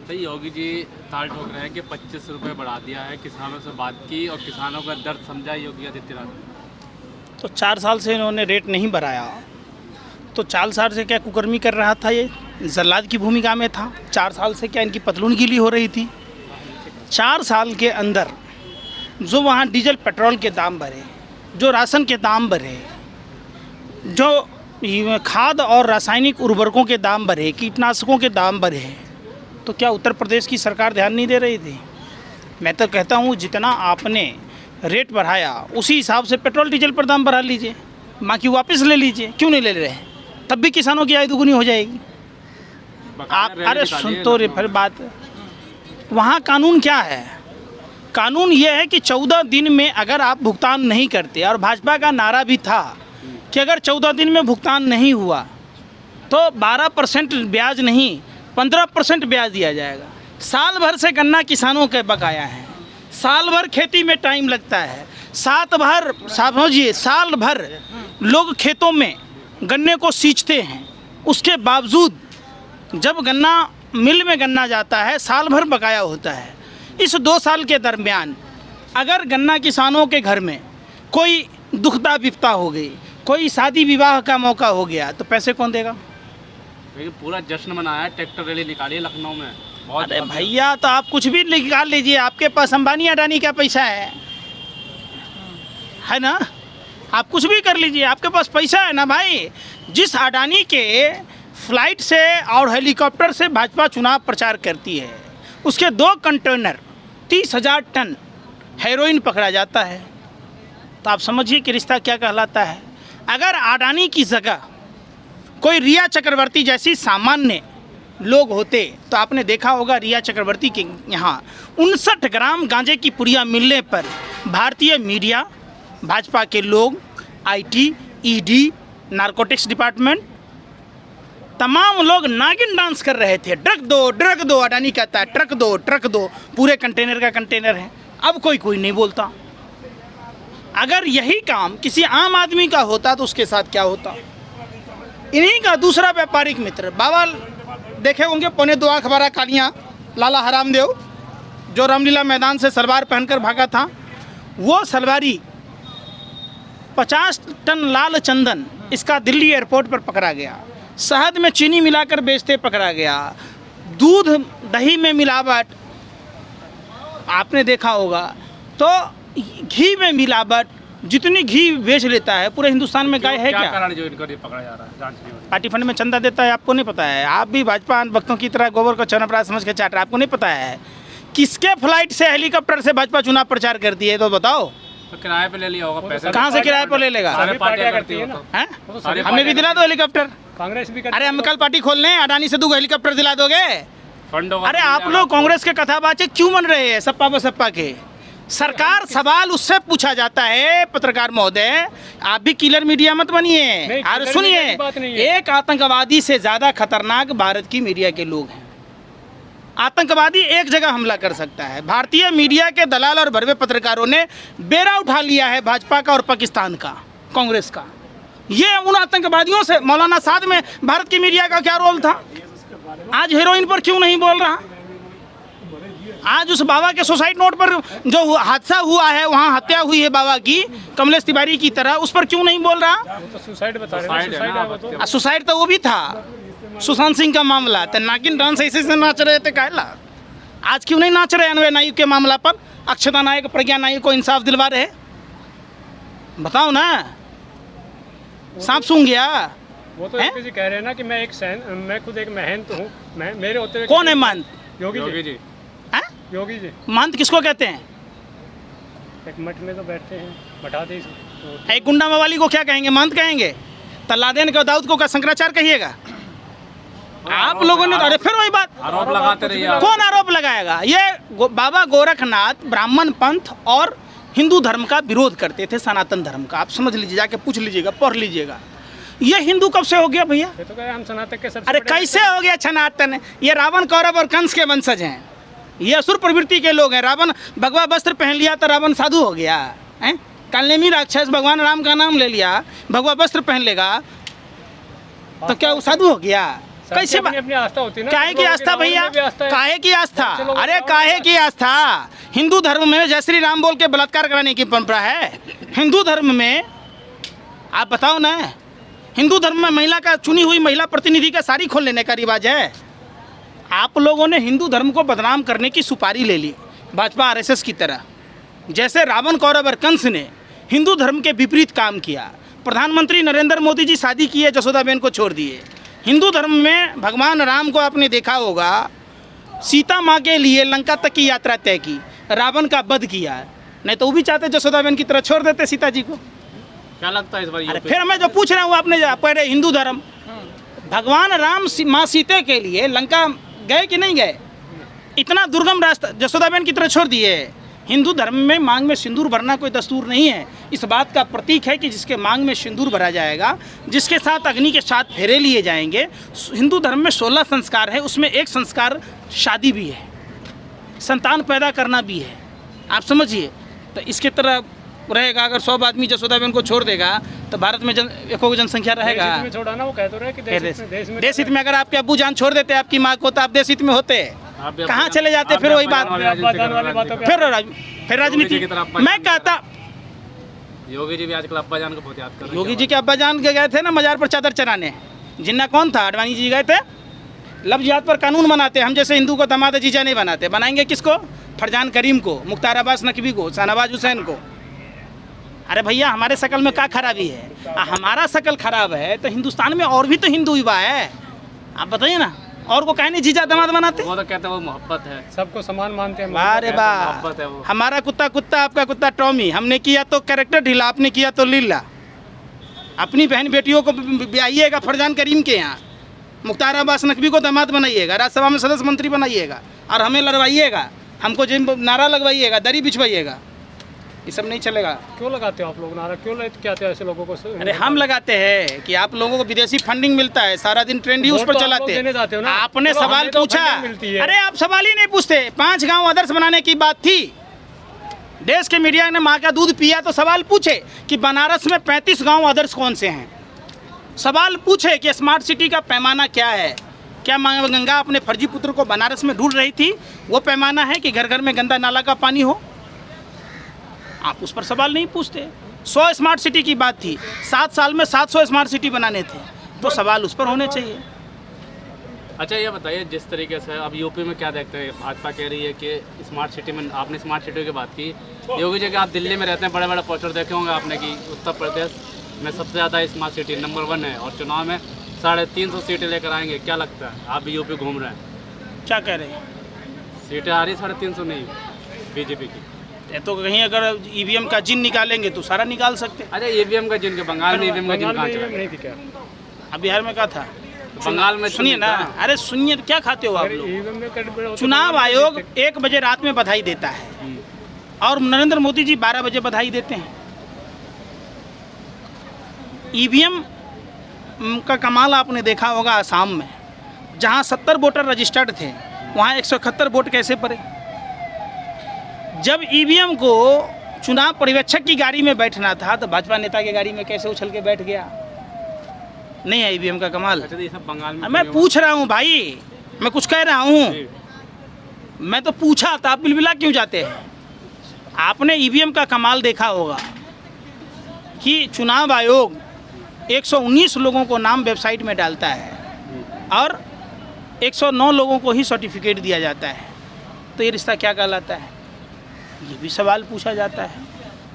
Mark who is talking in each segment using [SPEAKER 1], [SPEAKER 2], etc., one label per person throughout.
[SPEAKER 1] तो योगी जी ताल ठोक रहे हैं कि 25 रुपये बढ़ा दिया है, किसानों से बात की और किसानों का दर्द समझा योगी आदित्यनाथ ने।
[SPEAKER 2] तो 4 साल से इन्होंने रेट नहीं बढ़ाया, तो 4 साल से क्या कुकर्मी कर रहा था, ये जल्लाद की भूमिका में था। 4 साल से क्या इनकी पतलून गीली हो रही थी। 4 साल के अंदर जो वहाँ डीजल पेट्रोल के दाम बढ़े, जो राशन के दाम बढ़े, जो खाद और रासायनिक उर्वरकों के दाम बढ़े, कीटनाशकों के दाम बढ़े, तो क्या उत्तर प्रदेश की सरकार ध्यान नहीं दे रही थी? मैं तो कहता हूँ जितना आपने रेट बढ़ाया उसी हिसाब से पेट्रोल डीजल पर दाम बढ़ा लीजिए, बाकी वापस ले लीजिए। क्यों नहीं ले रहे? तब भी किसानों की आय दुगुनी हो जाएगी। आप अरे सुन तो रे फिर बात, वहाँ कानून क्या है? कानून ये है कि 14 दिन में अगर आप भुगतान नहीं करते, और भाजपा का नारा भी था कि अगर 14 दिन में भुगतान नहीं हुआ तो 12% ब्याज नहीं 15% ब्याज दिया जाएगा। साल भर से गन्ना किसानों के बकाया है, साल भर खेती में टाइम लगता है, समझिए साल भर लोग खेतों में गन्ने को सींचते हैं, उसके बावजूद जब गन्ना मिल में गन्ना जाता है साल भर बकाया होता है। इस 2 साल के दरमियान अगर गन्ना किसानों के घर में कोई दुखदा विपता हो गई, कोई शादी विवाह का मौका हो गया, तो पैसे कौन देगा?
[SPEAKER 1] पूरा जश्न मनाया, ट्रैक्टर रैली निकाली लखनऊ में।
[SPEAKER 2] अरे भैया तो आप कुछ भी निकाल लीजिए, आपके पास अंबानी अडानी का पैसा है ना? आप कुछ भी कर लीजिए, आपके पास पैसा है ना भाई। जिस अडानी के फ्लाइट से और हेलीकॉप्टर से भाजपा चुनाव प्रचार करती है, उसके 2 कंटेनर 30,000 टन हेरोइन पकड़ा जाता है, तो आप समझिए कि रिश्ता क्या कहलाता है। अगर अडानी की जगह कोई रिया चक्रवर्ती जैसी सामान्य लोग होते तो आपने देखा होगा रिया चक्रवर्ती के यहाँ 59 ग्राम गांजे की पुड़िया मिलने पर भारतीय मीडिया, भाजपा के लोग, IT, ED, नारकोटिक्स डिपार्टमेंट, तमाम लोग नागिन डांस कर रहे थे। ड्रग दो, अडानी कहता है ट्रक दो, पूरे कंटेनर का कंटेनर है। अब कोई नहीं बोलता। अगर यही काम किसी आम आदमी का होता तो उसके साथ क्या होता? इन्हीं का दूसरा व्यापारिक मित्र बाबा देखे होंगे, 2.25 अखबारा कालियाँ, लाला हरामदेव, जो रामलीला मैदान से सलवार पहनकर भागा था, वो सलवारी 50 टन लाल चंदन इसका दिल्ली एयरपोर्ट पर पकड़ा गया। शहद में चीनी मिलाकर बेचते पकड़ा गया। दूध दही में मिलावट आपने देखा होगा। तो घी में मिलावट, जितनी घी बेच लेता है पूरे हिंदुस्तान में गाय है क्या?
[SPEAKER 1] कारण जो इनको पकड़ा जा रहा है, जांच नहीं हो रही।
[SPEAKER 2] पार्टी फंड में चंदा देता है, आपको नहीं पता है? आप भी भाजपा भक्तों की तरह गोबर को चौनप्राश समझ के चाट रहे, आपको नहीं पता है? किसके फ्लाइट से हेलीकॉप्टर से भाजपा चुनाव प्रचार करती है, तो बताओ।
[SPEAKER 1] तो किराए पे ले लिया होगा पैसे।
[SPEAKER 2] कहाँ से किराए पर ले लेगा?
[SPEAKER 1] करती है ना,
[SPEAKER 2] हमें भी दिला दो हेलीकॉप्टर।
[SPEAKER 3] कांग्रेस भी
[SPEAKER 2] अरे हम कल पार्टी खोल लें, अडानी से 2 हेलीकॉप्टर दिला दोगे?
[SPEAKER 1] फंडों।
[SPEAKER 2] अरे आप लोग कांग्रेस के कथाबाचे क्यों बन रहे हैं? सप्पा बसप्पा के सरकार सवाल उससे पूछा जाता है। पत्रकार महोदय, आप भी किलर मीडिया मत बनिए। अरे सुनिए, एक आतंकवादी से ज़्यादा खतरनाक भारत की मीडिया के लोग हैं। आतंकवादी एक जगह हमला कर सकता है। भारतीय मीडिया के दलाल और भरवे पत्रकारों ने बेड़ा उठा लिया है भाजपा का और पाकिस्तान का, कांग्रेस का। ये उन आतंकवादियों से, मौलाना साद में भारत की मीडिया का क्या रोल था? आज हेरोइन पर क्यों नहीं बोल रहा? आज उस बाबा के सुसाइड नोट पर जो हादसा हुआ है, वहाँ हत्या हुई है बाबा की, कमलेश तिवारी की तरह, उस पर क्यों नहीं बोल रहा?
[SPEAKER 3] सुसाइड बता रहे हैं।
[SPEAKER 2] सुसाइड तो वो भी था, सुशांत सिंह का मामला। तो नागिन डांस ऐसे से नाच रहे थे कायला। आज क्यों नहीं नाच रहे अन्वय नायक के मामला पर? अक्षता नायक, प्रज्ञा नायक को इंसाफ दिलवा रहे, बताओ ना। सांप सूंघ गया।
[SPEAKER 3] वो तो किसी कह रहे हैं ना कि मैं खुद एक महंत हूँ, मेरे होते हुए।
[SPEAKER 2] कौन है महंत?
[SPEAKER 3] योगी जी। योगी जी
[SPEAKER 2] महंत किसको कहते हैं?
[SPEAKER 3] एक मठ में तो बैठते हैं, मठाधीश।
[SPEAKER 2] एक गुंडा मवाली को क्या कहेंगे? महंत कहेंगे? तल्लादेन को, दाऊद को क्या शंकराचार्य कहिएगा? आप लोगों ने, अरे फिर वही बात,
[SPEAKER 1] आरोप लगाते रहिए।
[SPEAKER 2] कौन आरोप लगाएगा? ये बाबा गोरखनाथ ब्राह्मण पंथ और हिंदू धर्म का विरोध करते थे, सनातन धर्म का। आप समझ लीजिए, जाके पूछ लीजिएगा, पढ़ लीजिएगा। ये हिंदू कब से हो गया भैया?
[SPEAKER 3] ये तो हम सनातन के सबसे
[SPEAKER 2] अरे कैसे हो गया सनातन? ये रावण, कौरव और कंस के वंशज हैं। ये असुर प्रवृत्ति के लोग हैं। रावण भगवा वस्त्र पहन लिया तो रावण साधु हो गया है? कालनेमी राक्षस भगवान राम का नाम ले लिया, भगवा वस्त्र पहन लेगा तो क्या वो साधु हो गया? कैसे
[SPEAKER 3] अपनी आस्था होती है ना।
[SPEAKER 2] काहे की आस्था भैया, काहे की आस्था? अरे काहे की आस्था? हिंदू धर्म में जय श्री राम बोल के बलात्कार कराने की परंपरा है हिंदू धर्म में। आप बताओ ना, हिंदू धर्म में महिला का, चुनी हुई महिला प्रतिनिधि का साड़ी खोल लेने का रिवाज है। आप लोगों ने हिंदू धर्म को बदनाम करने की सुपारी ले ली भाजपा आरएसएस की तरह। जैसे रावण कौरव और कंस ने हिंदू धर्म के विपरीत काम किया। प्रधानमंत्री नरेंद्र मोदी जी शादी किए, जसोदाबेन को छोड़ दिए। हिंदू धर्म में भगवान राम को आपने देखा होगा, सीता माँ के लिए लंका तक की यात्रा तय की, रावण का वध किया। नहीं तो वो भी चाहते जसोदाबेन की तरह छोड़ देते सीता जी को।
[SPEAKER 1] क्या लगता है इस बार?
[SPEAKER 2] अरे फिर मैं जो पूछ रहा हूँ, आपने पहले हिंदू धर्म, भगवान राम माँ सीता के लिए लंका गए कि नहीं गए? इतना दुर्गम रास्ता जसोदाबेन की तरह छोड़ दिए। हिंदू धर्म में मांग में सिंदूर भरना कोई दस्तूर नहीं है। इस बात का प्रतीक है कि जिसके मांग में सिंदूर भरा जाएगा, जिसके साथ अग्नि के साथ फेरे लिए जाएंगे। हिंदू धर्म में 16 संस्कार है, उसमें एक संस्कार शादी भी है, संतान पैदा करना भी है। आप समझिए, तो इसके तरह रहेगा। अगर 100 आदमी जसोदाबेन को छोड़ देगा तो भारत में एको जनसंख्या रहेगा।
[SPEAKER 3] देश हित में छोड़ा ना, वो कह तो रहे कि
[SPEAKER 2] देश हित में अगर आपके अब्बू जान छोड़ देते आपकी माँ को, तो आप देश हित में होते, कहाँ चले जाते? फिर वही बात, फिर राजनीति। मैं कहता,
[SPEAKER 1] योगी जी भी आजकल अब्बा जान को बहुत याद कर रहे हैं।
[SPEAKER 2] योगी जी के अब्बा जान के गए थे ना मजार पर चादर चढ़ाने। जिन्ना कौन था? आडवाणी जी गए थे। लफ्ज़ जिहाद पर कानून बनाते, हम जैसे हिंदू को दामाद जीजा नहीं बनाते। बनाएंगे किसको? फरजान करीम को, मुख्तार अब्बास नकवी को, शाहनवाज हुसैन को। अरे भैया, हमारे शकल में क्या खराबी है? हमारा शकल खराब है तो हिंदुस्तान में और भी तो हिंदू युवा है। आप बताइए ना, और को कहने जीजा दामाद बनाते?
[SPEAKER 1] वो तो कहते हैं वो मोहब्बत है,
[SPEAKER 3] सबको समान मानते हैं।
[SPEAKER 2] अरे
[SPEAKER 1] मोहब्बत है वो।
[SPEAKER 2] वाह, हमारा कुत्ता कुत्ता, आपका कुत्ता टॉमी। हमने किया तो कैरेक्टर ढीला, आपने किया तो लीला। अपनी बहन बेटियों को ब्याइएगा फरजान करीम के यहाँ, मुख्तार अब्बास नकवी को दामाद बनाइएगा, राज्यसभा में सदस्य मंत्री बनाइएगा, और हमें लड़वाइएगा, हमको जिन नारा लगवाइएगा, दरी बिछवाइएगा। ये सब नहीं चलेगा।
[SPEAKER 3] क्यों लगाते हो आप लोग नारा? क्यों लेते क्या ऐसे लोगों को?
[SPEAKER 2] अरे हम लगाते हैं कि आप लोगों को विदेशी फंडिंग मिलता है, सारा दिन ट्रेंड ही उस पर चलाते हैं। आपने सवाल पूछा, अरे आप सवाल ही नहीं पूछते। 5 गांव आदर्श बनाने की बात थी, देश के मीडिया ने माँ का दूध पिया तो सवाल पूछे कि बनारस में 35 गांव आदर्श कौन से हैं। सवाल पूछे कि स्मार्ट सिटी का पैमाना क्या है। क्या माँ गंगा अपने फर्जी पुत्र को बनारस में ढूंढ रही थी? वो पैमाना है कि घर घर में गंदा नाला का पानी हो? आप उस पर सवाल नहीं पूछते। 100 स्मार्ट सिटी की बात थी, 7 साल में 700 स्मार्ट सिटी बनाने थे, तो सवाल उस पर होने चाहिए।
[SPEAKER 1] अच्छा ये बताइए, जिस तरीके से अब यूपी में क्या देखते हैं, भाजपा कह रही है कि स्मार्ट सिटी में, आपने स्मार्ट सिटी की बात की, योगी जी के आप दिल्ली में रहते हैं, बड़े बड़े पोस्टर देखे होंगे आपने कि उत्तर प्रदेश में सबसे ज़्यादा स्मार्ट सिटी नंबर 1 है, और चुनाव में 350 सीटें लेकर आएंगे। क्या लगता है? आप भी यूपी घूम रहे हैं,
[SPEAKER 2] क्या कह रहे हैं?
[SPEAKER 1] सीटें आ रही 350 नहीं बीजेपी की।
[SPEAKER 2] तो कहीं अगर ईवीएम का जिन निकालेंगे तो सारा निकाल सकते।
[SPEAKER 1] अच्छा, ईवीएम का जिन के बंगाल में ईवीएम का जिन कहाँ चला?
[SPEAKER 3] नहीं थी क्या?
[SPEAKER 2] अब बिहार में क्या था?
[SPEAKER 1] बंगाल में
[SPEAKER 2] सुनिए ना, अरे सुनिए, क्या खाते हो आप लोग? चुनाव आयोग 1 बजे रात में बधाई देता है और नरेंद्र मोदी जी 12 बजे बधाई देते हैं। ईवीएम का कमाल आपने देखा होगा आसाम में, जहां 70 वोटर रजिस्टर्ड थे, वहां 171 वोट कैसे पड़े? जब ईवीएम को चुनाव पर्यवेक्षक की गाड़ी में बैठना था तो भाजपा नेता की गाड़ी में कैसे उछल के बैठ गया? नहीं है ईवीएम का कमाल।
[SPEAKER 1] अच्छा, ये सब बंगाल में
[SPEAKER 2] मैं पूछ रहा हूँ भाई, मैं कुछ कह रहा हूँ। मैं तो पूछा था, आप बिलबिला क्यों जाते हैं? आपने ईवीएम का कमाल देखा होगा कि चुनाव आयोग 119 लोगों को नाम वेबसाइट में डालता है और 109 लोगों को ही सर्टिफिकेट दिया जाता है। तो ये रिश्ता क्या कहलाता है? ये भी सवाल पूछा जाता है।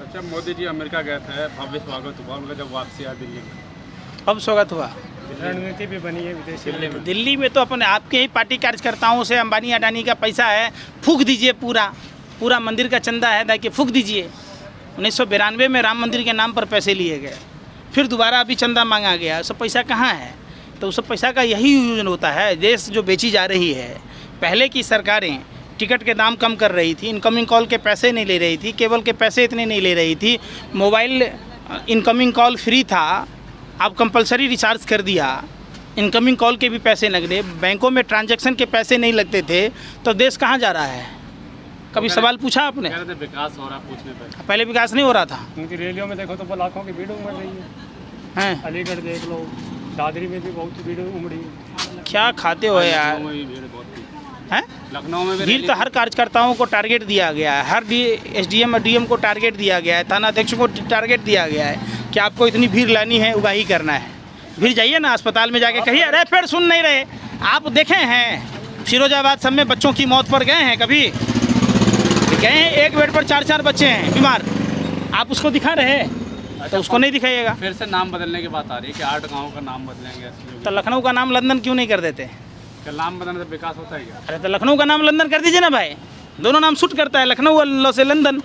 [SPEAKER 1] अच्छा, मोदी जी अमेरिका गए थे, भव्य स्वागत हुआ उनका जब वापसी आया दिल्ली में,
[SPEAKER 2] कब स्वागत हुआ?
[SPEAKER 3] रणनीति भी बनी है विदेशी।
[SPEAKER 2] दिल्ली में तो अपने आपके ही पार्टी कार्यकर्ताओं से अंबानी अडानी का पैसा है, फूंक दीजिए, पूरा मंदिर का चंदा है, ताकि फूंक दीजिए। 1992 में राम मंदिर के नाम पर पैसे लिए गए, फिर दोबारा अभी चंदा मांगा गया। सब पैसा कहाँ है? तो उस सब पैसा का यही यूज होता है। देश जो बेची जा रही है, पहले की सरकारें टिकट के दाम कम कर रही थी, इनकमिंग कॉल के पैसे नहीं ले रही थी, केबल के पैसे इतने नहीं ले रही थी, मोबाइल इनकमिंग कॉल फ्री था, अब कंपलसरी रिचार्ज कर दिया, इनकमिंग कॉल के भी पैसे लग, बैंकों में ट्रांजैक्शन के पैसे नहीं लगते थे, तो देश कहाँ जा रहा है? कभी सवाल पूछा आपने?
[SPEAKER 1] विकास हो रहा पूछने पर।
[SPEAKER 2] पहले विकास नहीं हो रहा था।
[SPEAKER 3] उनकी रैलियों में देखो तो लाखों की भीड़ उमड़ रही है। अलीगढ़ देख लो, दादरी में भी बहुत भीड़ उमड़ी।
[SPEAKER 2] क्या खाते हो यार,
[SPEAKER 1] लखनऊ में भी भीड़ बहुत थी।
[SPEAKER 2] हैं?
[SPEAKER 1] लखनऊ में भी
[SPEAKER 2] भीड़
[SPEAKER 1] रैली
[SPEAKER 2] तो हर कार्यकर्ताओं को टारगेट दिया गया है, हर SDM और DM को टारगेट दिया गया है, थाना अध्यक्ष को टारगेट दिया गया है कि आपको इतनी भीड़ लानी है, उगाही करना है। फिर जाइए ना अस्पताल में जाके कहिए। अरे फिर सुन नहीं रहे आप, देखे हैं फिरोजाबाद सब में बच्चों की मौत पर गए हैं कभी? गए हैं, एक बेड पर 4-4 बच्चे हैं बीमार, आप उसको दिखा रहे हैं तो उसको नहीं दिखाइएगा।
[SPEAKER 1] फिर से नाम बदलने की बात आ रही है कि 8 गाँव का नाम बदलेंगे।
[SPEAKER 2] तो लखनऊ का नाम लंदन क्यों नहीं कर देते?
[SPEAKER 1] क्या नाम बदलने से विकास होता है क्या?
[SPEAKER 2] अरे तो लखनऊ का नाम लंदन कर दीजिए ना भाई, दोनों नाम सूट करता है, लखनऊ और से लंदन।